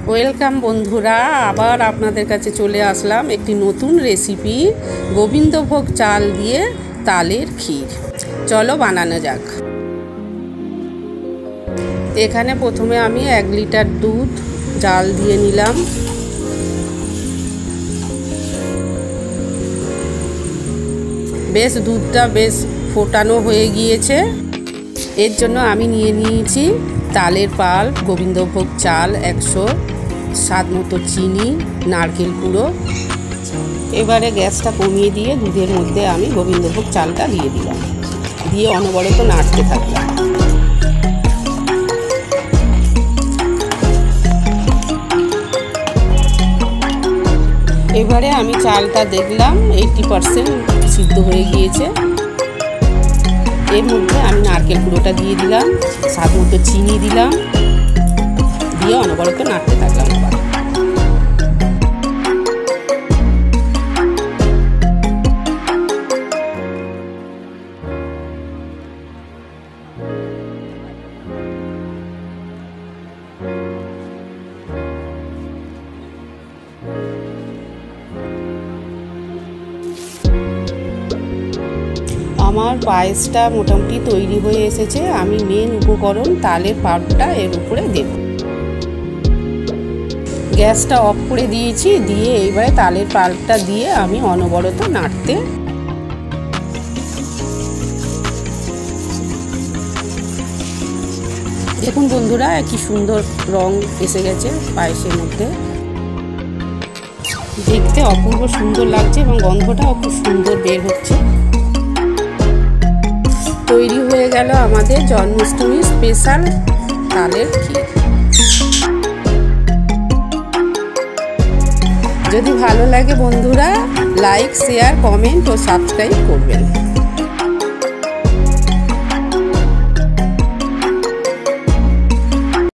Welcome বন্ধুরা, আবার আপনাদের কাছে চলে আসলাম একটি নতুন রেসিপি গোবিন্দভোগ চাল দিয়ে তালের ক্ষীর। চলো বানানো যাক। এখানে প্রথমে আমি 1 লিটার দুধ জাল দিয়ে নিলাম। বেশ দুধটা বেশ ফোটানো হয়ে গিয়েছে। এর জন্য আমি নিয়ে নিয়েছি তালের পাল, গোবিন্দভোগ চাল 100, স্বাদ মতো চিনি, নারকেল কুড়ো। এবারে গ্যাসটা কমিয়ে দিয়ে দুধের মধ্যে আমি গোবিন্দভোগ চালটা দিয়ে দিলাম, দিয়ে অনবরত নাড়তে থাকলাম। এবারে আমি চালটা দেখলাম 80% সিদ্ধ হয়ে গিয়েছে। এর মধ্যে আমি নারকেল কুড়োটা দিয়ে দিলাম, স্বাদ মতো চিনি দিলাম, দিয়ে অনবরত নাড়তে থাকলাম। আবার আমার পায়েসটা মোটামুটি তৈরি হয়ে এসেছে। আমি মেন উপকরণ তালের পাল্পটা এর উপরে দেব। গ্যাসটা অফ করে দিয়েছি, দিয়ে এইবারে তালের পাল্পটা দিয়ে আমি অনবরত নাড়তে। দেখুন বন্ধুরা, কি সুন্দর রং এসে গেছে পায়েসের মধ্যে। দেখতে অপূর্ব সুন্দর লাগছে এবং গন্ধটাও খুব সুন্দর বের হচ্ছে। তৈরি হয়ে গেল আমাদের জন্মাষ্টমী স্পেশাল তালের ক্ষীর। যদি ভালো লাগে বন্ধুরা, লাইক, শেয়ার, কমেন্ট ও সাবস্ক্রাইব করবেন।